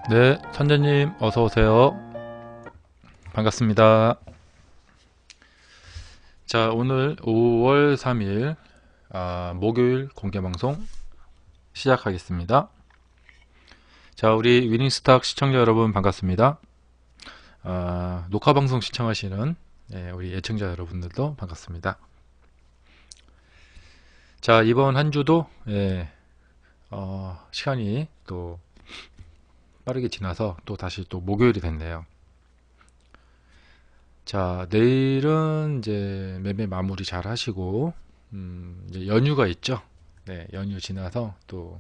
네, 선재님 어서 오세요. 반갑습니다. 자, 오늘 5월 3일 목요일 공개 방송 시작하겠습니다. 자, 우리 위닝스탁 시청자 여러분 반갑습니다. 녹화 방송 시청하시는 우리 애청자 여러분들도 반갑습니다. 자, 이번 한 주도 시간이 또 빠르게 지나서 또 다시 또 목요일이 됐네요. 자, 내일은 이제 매매 마무리 잘 하시고, 이제 연휴가 있죠. 네, 연휴 지나서 또,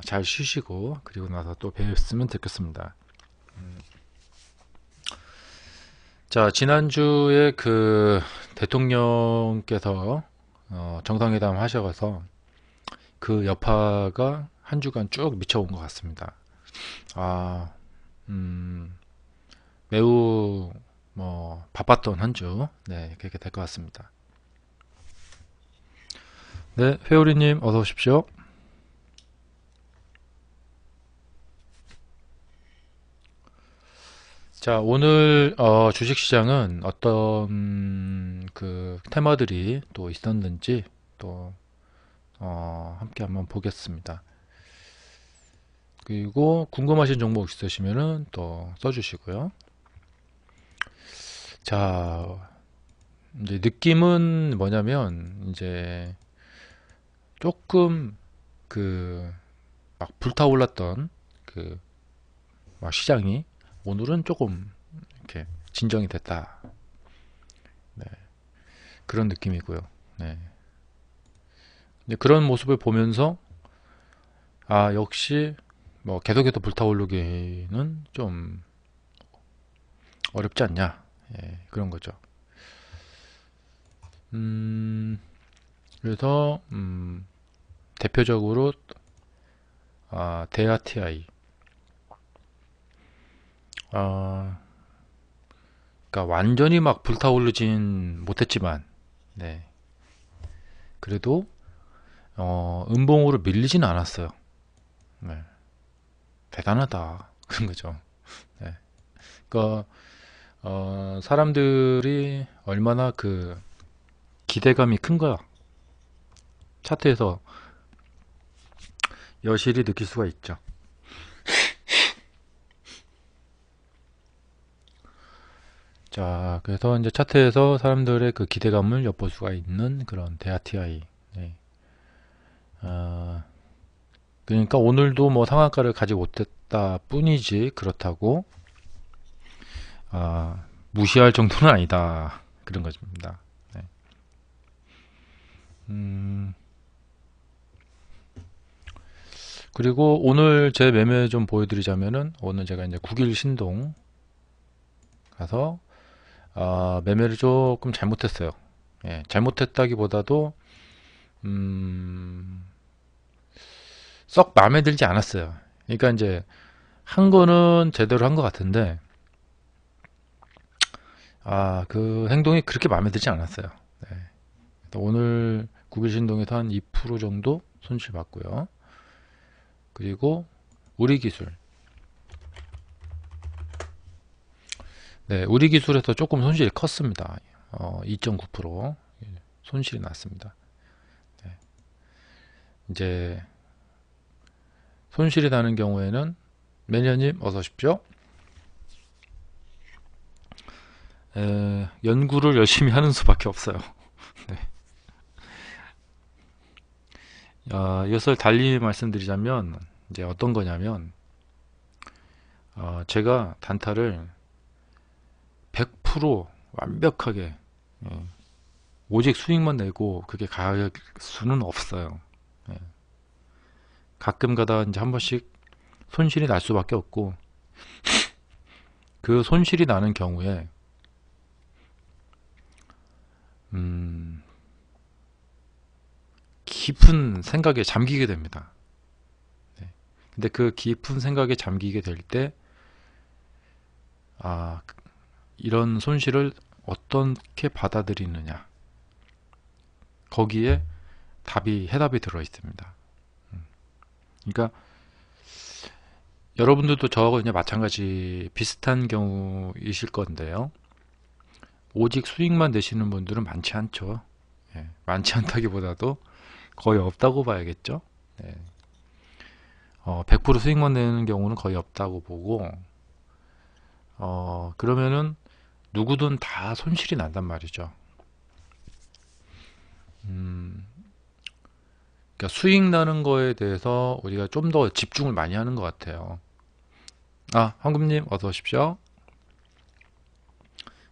잘 쉬시고, 그리고 나서 또 뵙으면 좋겠습니다. 자, 지난주에 그 대통령께서, 정상회담 하셔서 그 여파가 한 주간 쭉 미쳐온 것 같습니다. 아, 매우 바빴던 한 주, 네, 그렇게 될 것 같습니다. 네, 회오리님 어서 오십시오. 자, 오늘 주식시장은 어떤 그 테마들이 또 있었는지 또 함께 한번 보겠습니다. 그리고 궁금하신 종목 있으시면은 또 써주시고요. 자, 이제 느낌은 뭐냐면 이제 조금 그 막 불타올랐던 그 막 시장이 오늘은 조금 이렇게 진정이 됐다. 네, 그런 느낌이고요. 네. 이제 그런 모습을 보면서 역시 뭐 계속해서 불타오르기는 좀 어렵지 않냐. 그런 거죠. 그래서 대표적으로 데아TI 아, 그러니까 완전히 막 불타오르진 못했지만 네. 그래도 음봉으로 밀리진 않았어요. 네. 대단하다 그런 거죠. 네. 그러니까 사람들이 얼마나 그 기대감이 큰 거야. 차트에서 여실히 느낄 수가 있죠. 자, 그래서 이제 차트에서 사람들의 그 기대감을 엿볼 수가 있는 그런 데아TI. 네. 아, 그러니까 오늘도 뭐 상한가를 가지 못했다 뿐이지 그렇다고 무시할 정도는 아니다. 그런 것입니다. 네. 그리고 오늘 제 매매 좀 보여드리자면은 오늘 제가 이제 9일 신동 가서 매매를 조금 잘못했어요. 잘못했다기보다도 음, 썩 마음에 들지 않았어요. 그러니까 이제 한 거는 제대로 한 것 같은데 그 행동이 그렇게 마음에 들지 않았어요. 네. 오늘 9일 신동에서 한 2% 정도 손실 봤고요. 그리고 우리 기술. 네, 우리 기술에서 조금 손실이 컸습니다. 2.9% 손실이 났습니다. 네. 이제 손실이 나는 경우에는 매니저님 어서 오십시오. 연구를 열심히 하는 수밖에 없어요. 네. 이것을 달리 말씀드리자면 이제 어떤 거냐면 제가 단타를 100% 완벽하게 오직 수익만 내고 그게 갈 수는 없어요. 예. 가끔 가다 이제 한 번씩 손실이 날 수밖에 없고 그 손실이 나는 경우에 음, 깊은 생각에 잠기게 됩니다. 네. 근데 그 깊은 생각에 잠기게 될 때 이런 손실을 어떻게 받아들이느냐 거기에 해답이 들어 있습니다. 그러니까 여러분들도 저하고 이제 마찬가지 비슷한 경우이실 건데요. 오직 수익만 내시는 분들은 많지 않죠. 예, 많지 않다기보다도 거의 없다고 봐야겠죠. 예, 100% 수익만 내는 경우는 거의 없다고 보고, 그러면은 누구든 다 손실이 난단 말이죠. 음, 그러니까 수익 나는 거에 대해서 우리가 좀 더 집중을 많이 하는 것 같아요. 아, 황금님 어서 오십시오.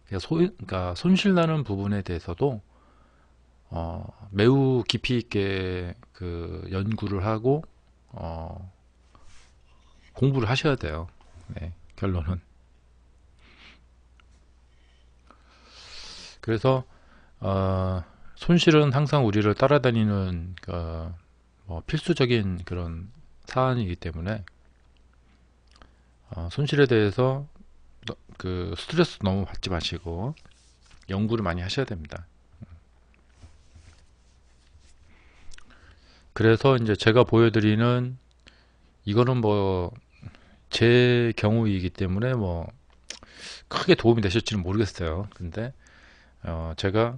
그러니까 손실 나는 부분에 대해서도 매우 깊이 있게 그 연구를 하고 어, 공부를 하셔야 돼요. 네, 결론은. 그래서 손실은 항상 우리를 따라다니는 뭐 필수적인 그런 사안이기 때문에 손실에 대해서 그 스트레스 너무 받지 마시고 연구를 많이 하셔야 됩니다. 그래서 이제 제가 보여드리는 이거는 뭐 제 경우이기 때문에 뭐 크게 도움이 되실지는 모르겠어요. 근데 제가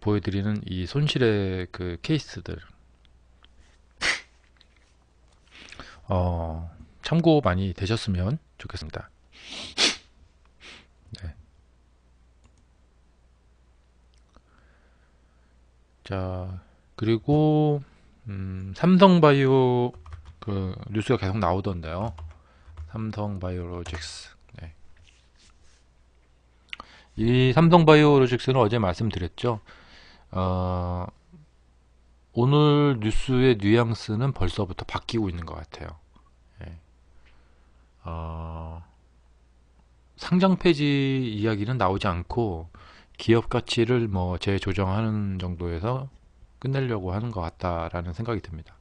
보여드리는 이 손실의 그 케이스들 어, 참고 많이 되셨으면 좋겠습니다. 네. 자, 그리고 삼성바이오 그 뉴스가 계속 나오던데요. 삼성바이오로직스. 네. 이 삼성바이오로직스는 어제 말씀드렸죠. 어, 오늘 뉴스의 뉘앙스는 벌써부터 바뀌고 있는 것 같아요. 예. 어, 상장 폐지 이야기는 나오지 않고 기업 가치를 뭐 재조정하는 정도에서 끝내려고 하는 것 같다라는 생각이 듭니다.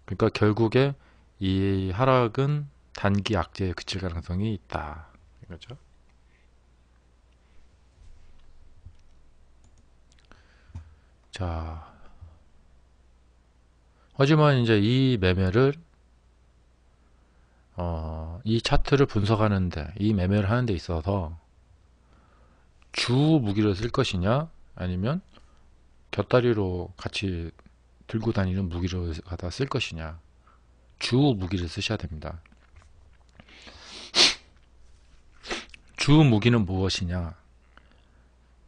그러니까 결국에 이 하락은 단기 악재에 그칠 가능성이 있다. 이거죠. 자, 하지만 이제 이 매매를 이 차트를 분석하는데 이 매매를 하는 데 있어서 주 무기를 쓸 것이냐 아니면 곁다리로 같이 들고 다니는 무기를 갖다 쓸 것이냐 주 무기를 쓰셔야 됩니다. 주 무기는 무엇이냐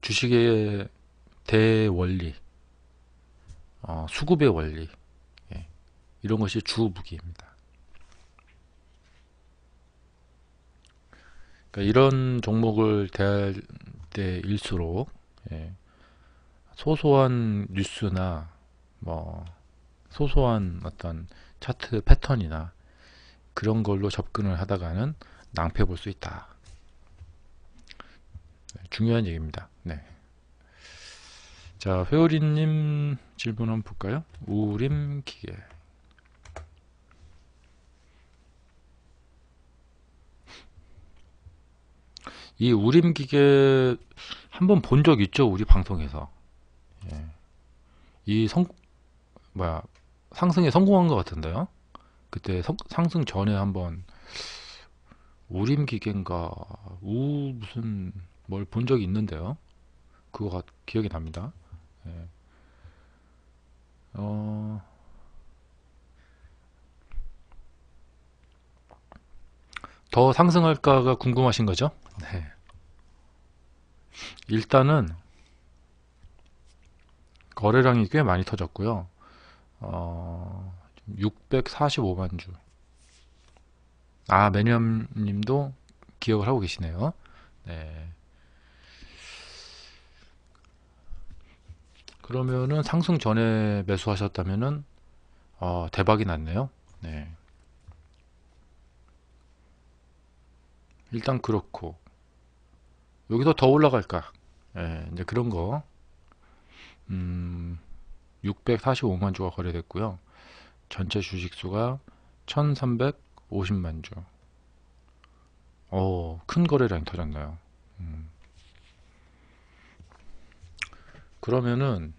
주식의 대원리 수급의 원리 예, 이런 것이 주 무기입니다. 그러니까 이런 종목을 대할 때일수록 예, 소소한 뉴스나 뭐 소소한 어떤 차트 패턴이나 그런 걸로 접근을 하다가는 낭패 볼 수 있다. 네, 중요한 얘기입니다. 네. 자, 회오리님 질문 한번 볼까요? 우림 기계. 이 우림 기계 한번 본 적 있죠? 우리 방송에서. 예. 이 뭐야, 상승에 성공한 것 같은데요? 그때 상승 전에 한번 우림 기계인가, 무슨 뭘 본 적이 있는데요? 그거 기억이 납니다. 예. 어, 더 상승할까가 궁금하신 거죠? 네. 일단은 거래량이 꽤 많이 터졌고요. 645만 주. 아, 매니엄님도 기억을 하고 계시네요. 네. 그러면은 상승 전에 매수하셨다면은 대박이 났네요. 네. 일단 그렇고 여기서 더 올라갈까? 예, 이제 그런 거. 645만 주가 거래됐고요. 전체 주식 수가 1350만 주. 큰 거래량이 터졌나요? 그러면은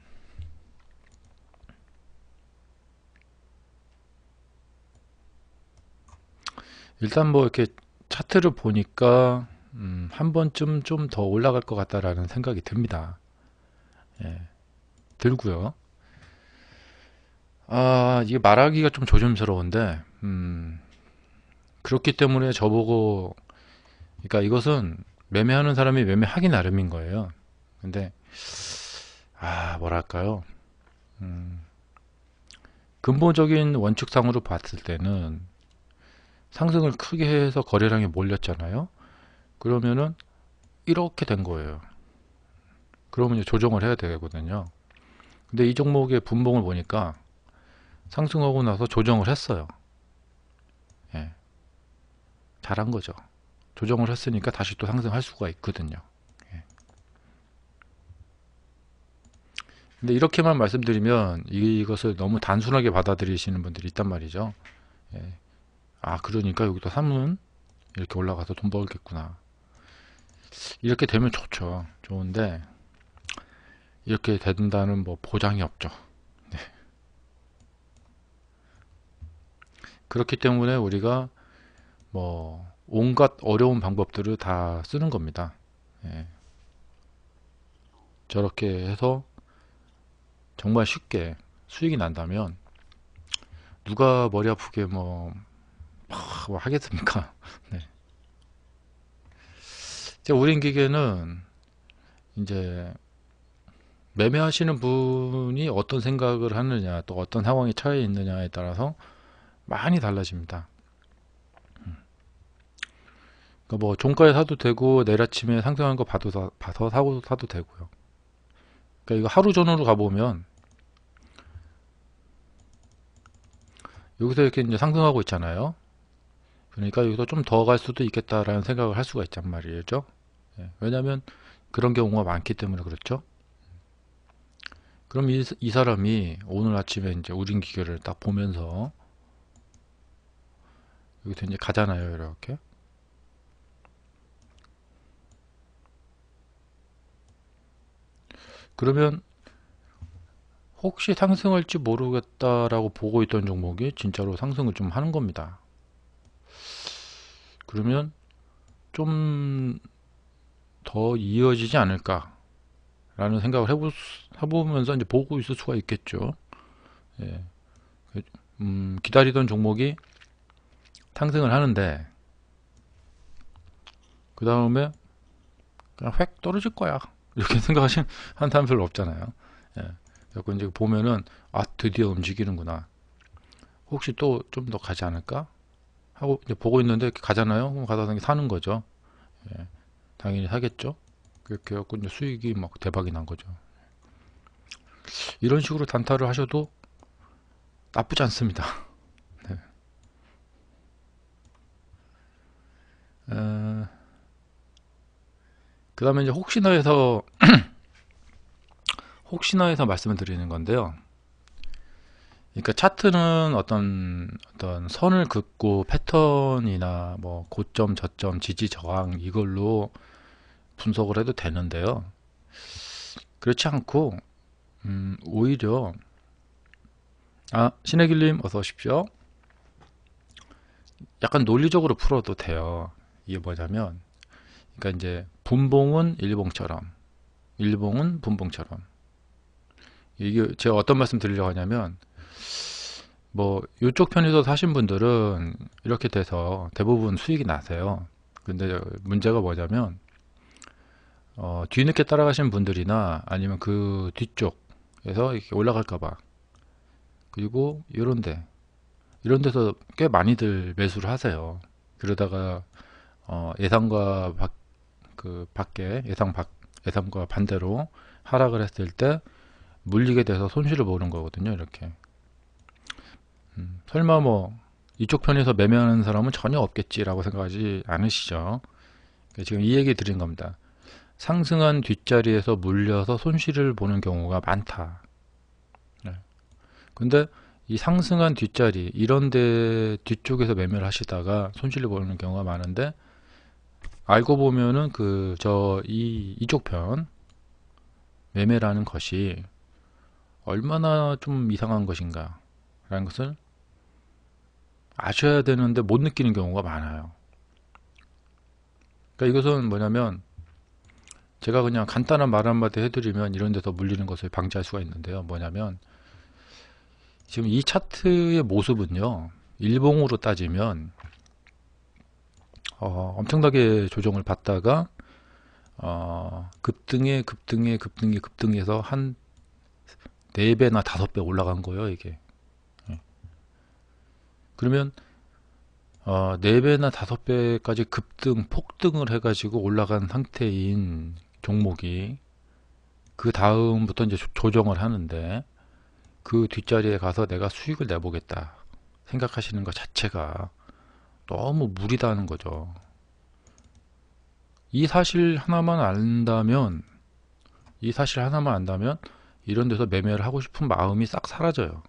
일단 뭐 이렇게 차트를 보니까 한 번쯤 좀 더 올라갈 것 같다라는 생각이 듭니다. 예, 들고요. 이게 말하기가 좀 조심스러운데, 그렇기 때문에 저보고, 그러니까 이것은 매매하는 사람이 매매하기 나름인 거예요. 근데, 뭐랄까요. 음, 근본적인 원칙상으로 봤을 때는 상승을 크게 해서 거래량이 몰렸잖아요. 그러면은 이렇게 된 거예요. 그러면 이제 조정을 해야 되거든요. 근데 이 종목의 분봉을 보니까 상승하고 나서 조정을 했어요. 예, 잘한 거죠. 조정을 했으니까 다시 또 상승할 수가 있거든요. 예. 근데 이렇게만 말씀드리면 이것을 너무 단순하게 받아들이시는 분들이 있단 말이죠. 예. 그러니까 여기도 사면 이렇게 올라가서 돈 벌겠구나. 이렇게 되면 좋죠. 좋은데 이렇게 된다는 뭐 보장이 없죠. 네. 그렇기 때문에 우리가 뭐 온갖 어려운 방법들을 다 쓰는 겁니다. 예. 저렇게 해서 정말 쉽게 수익이 난다면 누가 머리 아프게 뭐 하겠습니까? 네. 이제 우린 기계는 이제 매매하시는 분이 어떤 생각을 하느냐, 또 어떤 상황에 처해 있느냐에 따라서 많이 달라집니다. 그러니까 뭐 종가에 사도 되고 내일 아침에 상승한 거 봐서 사도 되고요. 그러니까 이거 하루 전후로 가보면 여기서 이렇게 이제 상승하고 있잖아요. 그러니까 여기서 좀 더 갈 수도 있겠다라는 생각을 할 수가 있단 말이죠. 예, 왜냐하면 그런 경우가 많기 때문에 그렇죠. 그럼 이 사람이 오늘 아침에 이제 우린 기계를 딱 보면서 여기서 이제 가잖아요, 이렇게. 그러면 혹시 상승할지 모르겠다라고 보고 있던 종목이 진짜로 상승을 좀 하는 겁니다. 그러면 좀 더 이어지지 않을까라는 생각을 해보면서 이제 보고 있을 수가 있겠죠. 예. 기다리던 종목이 상승을 하는데 그 다음에 그냥 획 떨어질 거야 이렇게 생각하시는 한 사람 별로 없잖아요. 예. 그래서 이제 보면은 드디어 움직이는구나. 혹시 또 좀 더 가지 않을까 하고 이제 보고 있는데 가잖아요. 그럼 가다 사는 거죠. 예. 당연히 사겠죠. 그렇게 해갖고 이제 수익이 막 대박이 난 거죠. 이런 식으로 단타를 하셔도 나쁘지 않습니다. 네. 그 다음에 이제 혹시나 해서 말씀을 드리는 건데요. 그러니까 차트는 어떤 선을 긋고 패턴이나 뭐 고점, 저점, 지지, 저항 이걸로 분석을 해도 되는데요. 그렇지 않고 오히려 신혜길님 어서 오십시오. 약간 논리적으로 풀어도 돼요. 이게 뭐냐면, 그러니까 이제 분봉은 일봉처럼, 일봉은 분봉처럼. 이게 제가 어떤 말씀 드리려고 하냐면, 뭐 이쪽 편에서 사신 분들은 이렇게 돼서 대부분 수익이 나세요. 근데 문제가 뭐냐면, 뒤늦게 따라가신 분들이나 아니면 그 뒤쪽에서 이렇게 올라갈까봐, 그리고 이런 데서 꽤 많이들 매수를 하세요. 그러다가 예상과 밖에 예상과 반대로 하락을 했을 때 물리게 돼서 손실을 보는 거거든요. 이렇게 설마 뭐 이쪽 편에서 매매하는 사람은 전혀 없겠지라고 생각하지 않으시죠? 지금 이 얘기 드린 겁니다. 상승한 뒷자리에서 물려서 손실을 보는 경우가 많다. 네. 근데 이 상승한 뒷자리 이런데 뒤쪽에서 매매를 하시다가 손실을 보는 경우가 많은데, 알고 보면은 이쪽 편 매매라는 것이 얼마나 좀 이상한 것인가 라는 것을 아셔야 되는데 못 느끼는 경우가 많아요. 그러니까 이것은 뭐냐면 제가 그냥 간단한 말 한마디 해드리면 이런 데서 물리는 것을 방지할 수가 있는데요. 뭐냐면 지금 이 차트의 모습은요. 일봉으로 따지면 엄청나게 조정을 받다가 급등해서 한 4배나 5배 올라간 거예요, 이게. 예. 그러면 4배나 5배까지 폭등을 해가지고 올라간 상태인 종목이 그 다음부터 이제 조정을 하는데 그 뒷자리에 가서 내가 수익을 내보겠다 생각하시는 것 자체가 너무 무리다는 거죠. 이 사실 하나만 안다면 이런 데서 매매를 하고 싶은 마음이 싹 사라져요.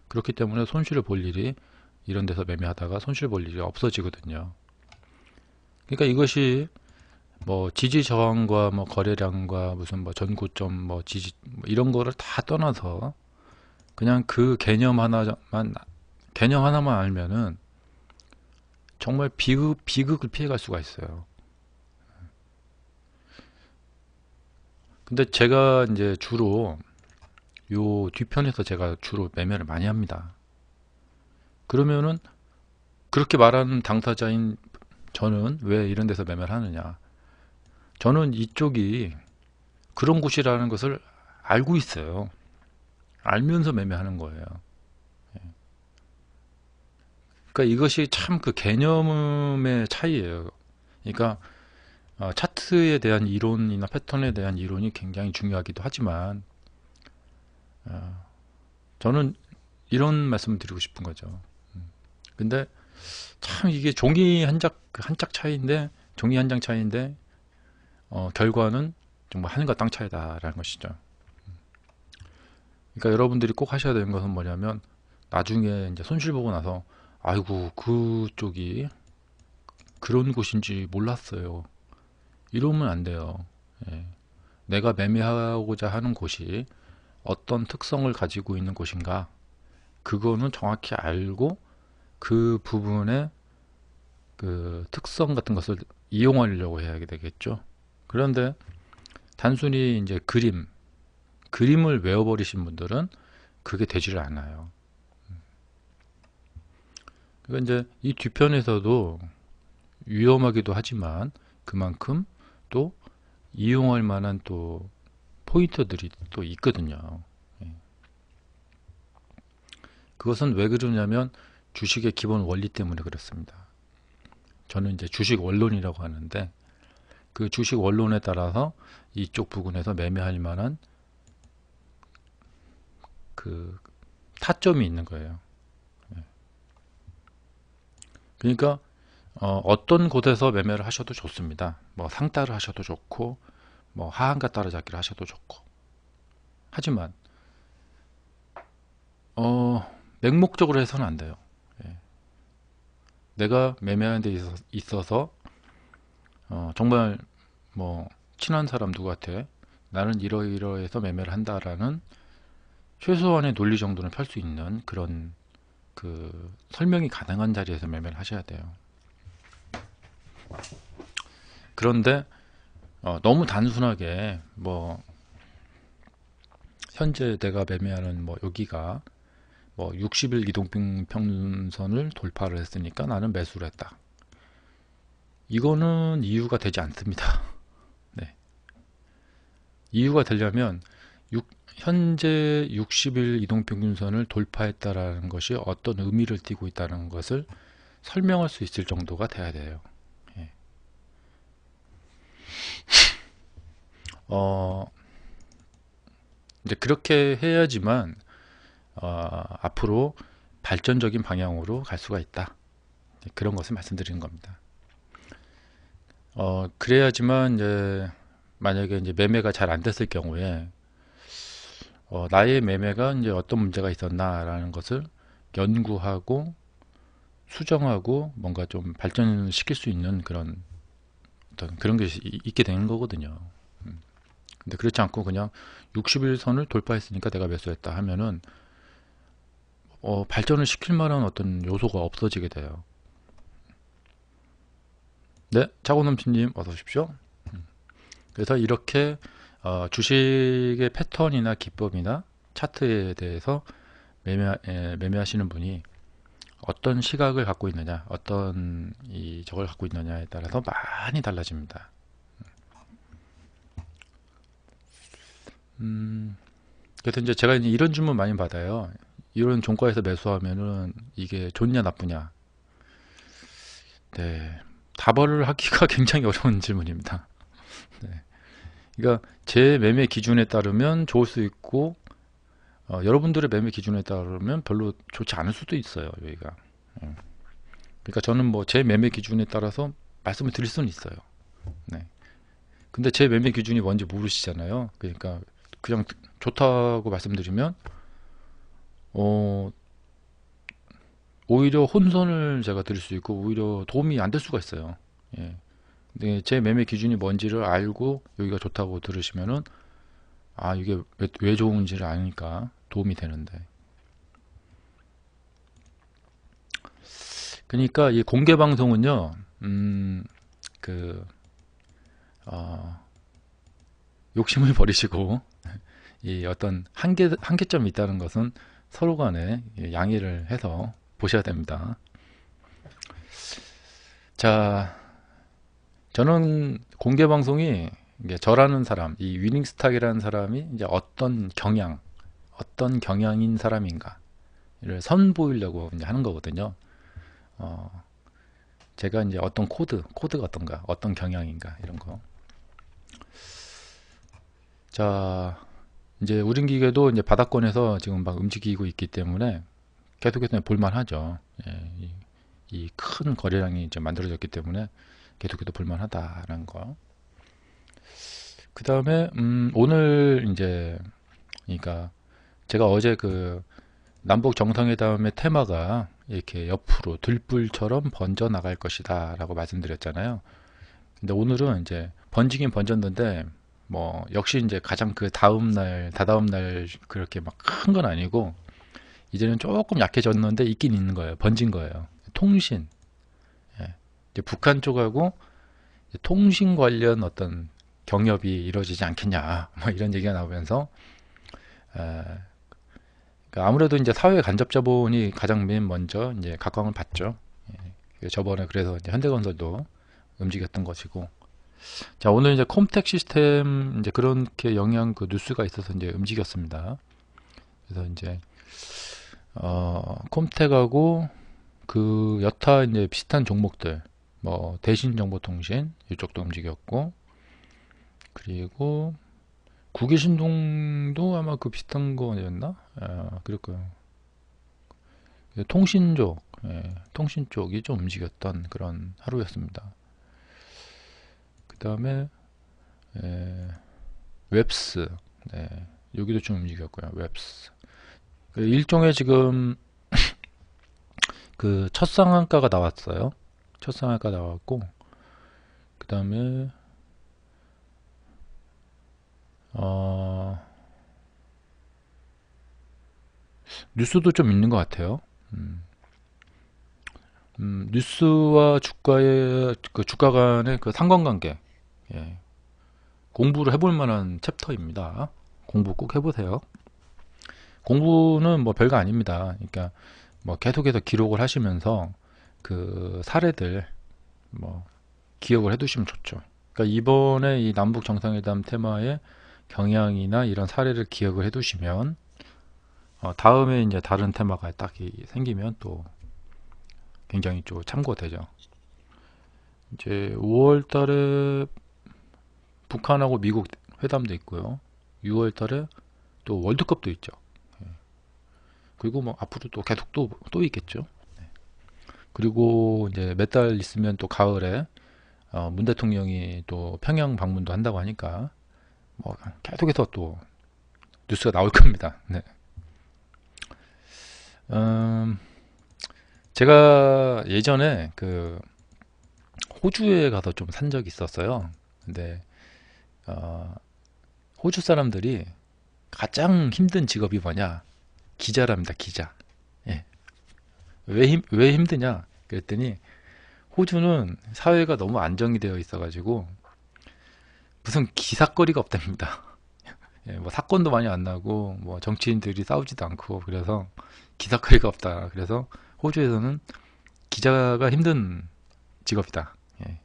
그렇기 때문에 손실을 볼 일이 이런 데서 매매하다가 손실 볼 일이 없어지거든요. 그러니까 이것이 뭐 지지 저항과 뭐 거래량과 무슨 뭐 전고점 뭐 지지 뭐 이런 거를 다 떠나서 그냥 그 개념 하나만 알면은 정말 비극을 피해갈 수가 있어요. 근데 제가 이제 주로 요 뒤편에서 제가 주로 매매를 많이 합니다. 그러면은 그렇게 말하는 당사자인 저는 왜 이런 데서 매매를 하느냐? 저는 이쪽이 그런 곳이라는 것을 알고 있어요. 알면서 매매하는 거예요. 그러니까 이것이 참 그 개념의 차이예요. 그러니까 차트에 대한 이론이나 패턴에 대한 이론이 굉장히 중요하기도 하지만 저는 이런 말씀을 드리고 싶은 거죠. 근데 참 이게 종이 한 짝 차이인데 종이 한 장 차이인데 결과는 정말 하늘과 땅 차이다라는 것이죠. 그러니까 여러분들이 꼭 하셔야 되는 것은 뭐냐면 나중에 이제 손실 보고 나서 아이고 그쪽이 그런 곳인지 몰랐어요. 이러면 안 돼요. 예. 내가 매매하고자 하는 곳이 어떤 특성을 가지고 있는 곳인가 그거는 정확히 알고 그 부분의 그 특성 같은 것을 이용하려고 해야 되겠죠. 그런데 단순히 이제 그림을 외워버리신 분들은 그게 되지를 않아요. 그러니까 이제 이 뒤편에서도 위험하기도 하지만 그만큼 또 이용할 만한 또 포인트들이 또 있거든요. 예. 그것은 왜 그러냐면 주식의 기본 원리 때문에 그렇습니다. 저는 이제 주식 원론이라고 하는데 그 주식 원론에 따라서 이쪽 부분에서 매매할 만한 그 타점이 있는 거예요. 그러니까 어떤 곳에서 매매를 하셔도 좋습니다. 뭐 상따를 하셔도 좋고 뭐 하한가 따라잡기를 하셔도 좋고 하지만 맹목적으로 해서는 안 돼요. 예. 내가 매매하는 데 있어서 정말 뭐 친한 사람 누구한테 나는 이러이러해서 매매를 한다라는 최소한의 논리 정도는 펼 수 있는 그런 그 설명이 가능한 자리에서 매매를 하셔야 돼요. 그런데 너무 단순하게 뭐 현재 내가 매매하는 뭐 여기가 뭐 60일 이동평균선을 돌파를 했으니까 나는 매수를 했다. 이거는 이유가 되지 않습니다. 네. 이유가 되려면 현재 60일 이동평균선을 돌파했다라는 것이 어떤 의미를 띠고 있다는 것을 설명할 수 있을 정도가 돼야 돼요. 예. 이제 그렇게 해야지만 앞으로 발전적인 방향으로 갈 수가 있다. 그런 것을 말씀드리는 겁니다. 그래야지만 이제 만약에 이제 매매가 잘 안 됐을 경우에 나의 매매가 이제 어떤 문제가 있었나라는 것을 연구하고 수정하고 뭔가 좀 발전시킬 수 있는 그런 어떤 그런 게 있게 되는 거거든요. 근데 그렇지 않고 그냥 60일 선을 돌파했으니까 내가 매수했다 하면은 발전을 시킬 만한 어떤 요소가 없어지게 돼요. 네, 차고넘치님 어서 오십시오. 그래서 이렇게 주식의 패턴이나 기법이나 차트에 대해서 매매하시는 분이 어떤 시각을 갖고 있느냐, 어떤 저걸 갖고 있느냐에 따라서 많이 달라집니다. 그래서 이제 제가 이제 이런 질문 많이 받아요. 이런 종가에서 매수하면은 이게 좋냐 나쁘냐. 네, 답을 하기가 굉장히 어려운 질문입니다. 네. 그러니까 제 매매 기준에 따르면 좋을 수 있고 여러분들의 매매 기준에 따르면 별로 좋지 않을 수도 있어요. 여기가. 그러니까 저는 뭐 제 매매 기준에 따라서 말씀을 드릴 수는 있어요. 네. 근데 제 매매 기준이 뭔지 모르시잖아요. 그러니까 그냥 좋다고 말씀드리면 어, 오히려 혼선을 제가 드릴 수 있고 오히려 도움이 안 될 수가 있어요. 예. 근데 제 매매 기준이 뭔지를 알고 여기가 좋다고 들으시면은 이게 왜 좋은지를 아니까 도움이 되는데. 그러니까 이 공개 방송은요, 그, 욕심을 버리시고, 이 어떤 한계점이 있다는 것은 서로 간에 양해를 해서 보셔야 됩니다. 자, 저는 공개 방송이 저라는 사람, 이 위닝스탁이라는 사람이 이제 어떤 경향인 사람인가를 선보이려고 이제 하는 거거든요. 제가 이제 어떤 코드가 어떤가, 어떤 경향인가 이런 거. 자, 이제 우린 기계도 이제 바닥권에서 지금 막 움직이고 있기 때문에 계속해서 볼만하죠. 예, 이 큰 거래량이 이제 만들어졌기 때문에 계속해서 볼만하다라는 거. 그 다음에 오늘 이제 그러니까 제가 어제 그 남북 정상회담의 테마가 이렇게 옆으로 들불처럼 번져 나갈 것이다 라고 말씀드렸잖아요. 근데 오늘은 이제 번지긴 번졌는데 뭐 역시 이제 가장 그 다다음 날 그렇게 막 큰 건 아니고 이제는 조금 약해졌는데 있긴 있는 거예요. 번진 거예요. 통신. 예. 이제 북한 쪽하고 이제 통신 관련 어떤 경협이 이루어지지 않겠냐. 뭐 이런 얘기가 나오면서 그러니까 아무래도 이제 사회 간접 자본이 가장 맨 먼저 이제 각광을 받죠. 예. 저번에 그래서 이제 현대건설도 움직였던 것이고. 자, 오늘 이제 콤텍 시스템 이제 그렇게 영향 그 뉴스가 있어서 이제 움직였습니다. 그래서 이제 콤텍하고 그 여타 이제 비슷한 종목들 뭐 대신정보통신 이쪽도 움직였고 그리고 국외신동도 아마 그 비슷한 거였나? 그럴 거예요. 통신 쪽이 좀 움직였던 그런 하루였습니다. 그 다음에 웹스, 네, 여기도 좀 움직였고요. 웹스. 일종의 지금 그 첫 상한가가 나왔어요. 첫 상한가 나왔고 그 다음에 뉴스도 좀 있는 것 같아요. 뉴스와 주가의 그 주가 간의 그 상관관계, 예, 공부를 해볼 만한 챕터입니다. 공부 꼭 해보세요. 공부는 뭐 별거 아닙니다. 그러니까 뭐 계속해서 기록을 하시면서 그 사례들 뭐 기억을 해두시면 좋죠. 그러니까 이번에 이 남북 정상회담 테마의 경향이나 이런 사례를 기억을 해두시면 다음에 이제 다른 테마가 딱 생기면 또 굉장히 좀 참고되죠. 이제 5월 달에 북한하고 미국 회담도 있고요. 6월 달에 또 월드컵도 있죠. 그리고 뭐 앞으로 또 계속 또 있겠죠. 그리고 이제 몇 달 있으면 또 가을에 문 대통령이 또 평양 방문도 한다고 하니까 뭐 계속해서 또 뉴스가 나올 겁니다. 네. 제가 예전에 그 호주에 가서 좀 산 적이 있었어요. 근데 호주 사람들이 가장 힘든 직업이 뭐냐? 기자랍니다. 기자. 예, 왜 힘드냐? 그랬더니 호주는 사회가 너무 안정이 되어 있어가지고 무슨 기사거리가 없답니다. 예, 뭐 사건도 많이 안 나고 뭐 정치인들이 싸우지도 않고 그래서 기사거리가 없다. 그래서 호주에서는 기자가 힘든 직업이다. 예,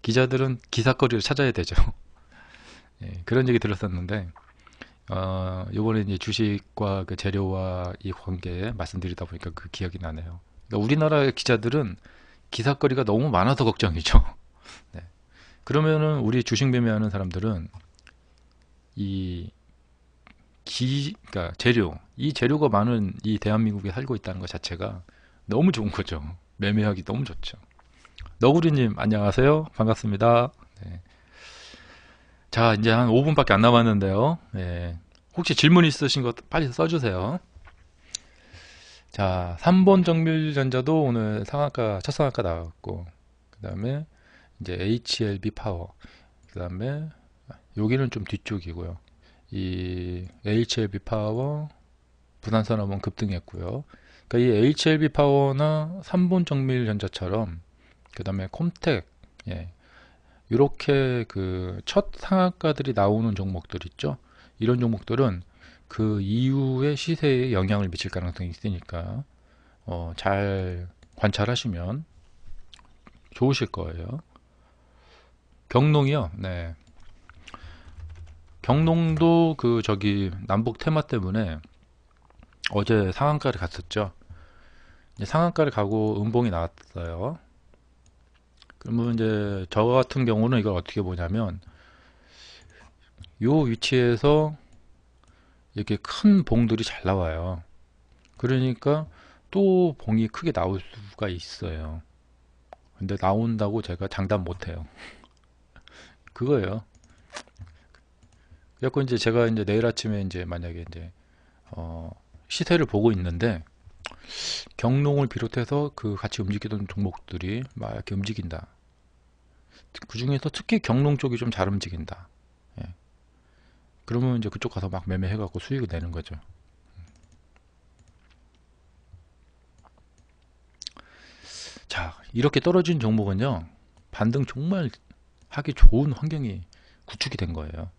기자들은 기사거리를 찾아야 되죠. 예, 그런 얘기 들었었는데 요번에 이제 주식과 그 재료와 이 관계 말씀드리다 보니까 그 기억이 나네요. 그러니까 우리나라 기자들은 기사거리가 너무 많아서 걱정이죠. 네. 그러면은 우리 주식 매매하는 사람들은 이 그러니까 이 재료가 많은 이 대한민국에 살고 있다는 것 자체가 너무 좋은 거죠. 매매하기 너무 좋죠. 너구리님 안녕하세요. 반갑습니다. 네. 자, 이제 한 5분밖에 안 남았는데요. 네. 혹시 질문 있으신 거 빨리 써주세요. 자, 3번 정밀전자도 오늘 첫 상한가 나왔고, 그 다음에 이제 HLB 파워, 그 다음에 여기는 좀 뒤쪽이고요. 이 HLB 파워, 부산산업은 급등했고요. 그러니까 이 HLB 파워나 3번 정밀전자처럼, 그 다음에 콤텍, 예, 이렇게 그 첫 상한가들이 나오는 종목들 있죠. 이런 종목들은 그 이후의 시세에 영향을 미칠 가능성이 있으니까 잘 관찰하시면 좋으실 거예요. 경농이요. 네. 경농도 그 저기 남북 테마 때문에 어제 상한가를 갔었죠. 이제 상한가를 가고 음봉이 나왔어요. 그러면 이제 저 같은 경우는 이걸 어떻게 보냐면 요 위치에서 이렇게 큰 봉들이 잘 나와요. 그러니까 또 봉이 크게 나올 수가 있어요. 근데 나온다고 제가 장담 못 해요. 그거예요. 그래서 이제 제가 이제 내일 아침에 이제 만약에 이제 시세를 보고 있는데 경농을 비롯해서 그 같이 움직이던 종목들이 막 이렇게 움직인다. 그 중에서 특히 경농 쪽이 좀 잘 움직인다. 예. 그러면 이제 그쪽 가서 막 매매해갖고 수익을 내는 거죠. 자, 이렇게 떨어진 종목은요, 반등 정말 하기 좋은 환경이 구축이 된 거예요.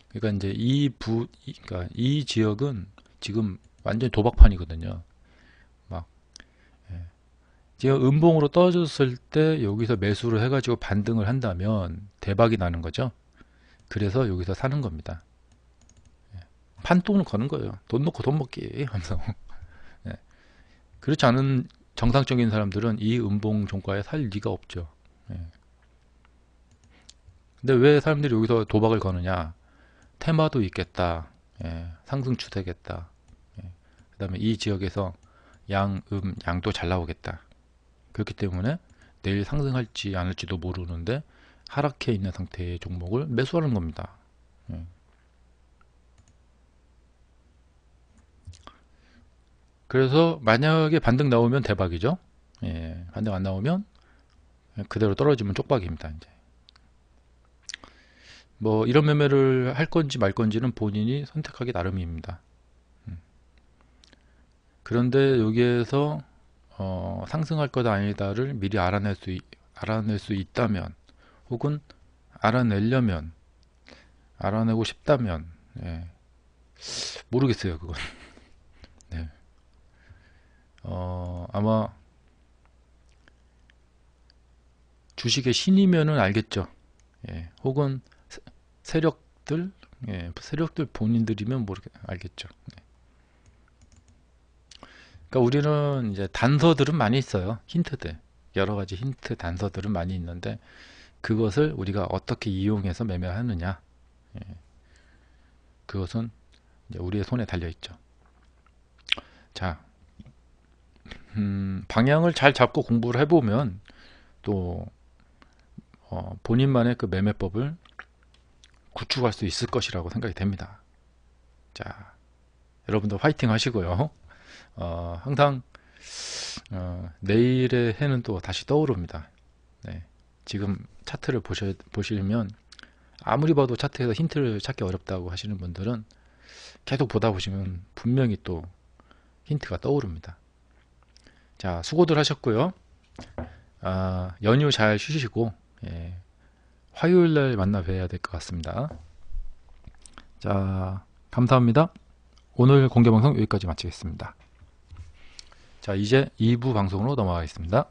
그러니까 이제 그러니까 이 지역은 지금 완전 도박판이거든요. 막 지금 음봉으로 떨어졌을 때 여기서 매수를 해가지고 반등을 한다면 대박이 나는 거죠. 그래서 여기서 사는 겁니다. 판돈을 거는 거예요. 돈 놓고 돈 먹기 하면서. 예. 그렇지 않은 정상적인 사람들은 이 음봉 종가에 살 리가 없죠. 예. 근데 왜 사람들이 여기서 도박을 거느냐? 테마도 있겠다. 예. 상승 추세겠다. 예. 그 다음에 이 지역에서 양도 잘 나오겠다. 그렇기 때문에 내일 상승할지 않을지도 모르는데 하락해 있는 상태의 종목을 매수하는 겁니다. 예. 그래서 만약에 반등 나오면 대박이죠. 예, 반등 안 나오면 그대로 떨어지면 쪽박입니다. 이제 뭐 이런 매매를 할 건지 말 건지는 본인이 선택하기 나름입니다. 그런데 여기에서 상승할 거다 아니다를 미리 알아낼 수 있다면 혹은 알아내고 싶다면 예, 모르겠어요 그건. 네. 아마 주식의 신이면은 알겠죠. 예, 혹은 세력들, 세력들 본인들이면 알겠죠. 네. 그러니까 우리는 이제 단서들은 많이 있어요. 힌트들. 여러 가지 힌트 단서들은 많이 있는데 그것을 우리가 어떻게 이용해서 매매하느냐. 예, 그것은 이제 우리의 손에 달려 있죠. 자, 방향을 잘 잡고 공부를 해보면 또 본인만의 그 매매법을 구축할 수 있을 것이라고 생각이 됩니다. 자, 여러분도 화이팅 하시고요. 항상 내일의 해는 또 다시 떠오릅니다. 네, 지금 차트를 보시면 아무리 봐도 차트에서 힌트를 찾기 어렵다고 하시는 분들은 계속 보다 보시면 분명히 또 힌트가 떠오릅니다. 자, 수고들 하셨고요. 연휴 잘 쉬시고, 예, 화요일날 만나 뵈야 될 것 같습니다. 자, 감사합니다. 오늘 공개방송 여기까지 마치겠습니다. 자, 이제 2부 방송으로 넘어가겠습니다.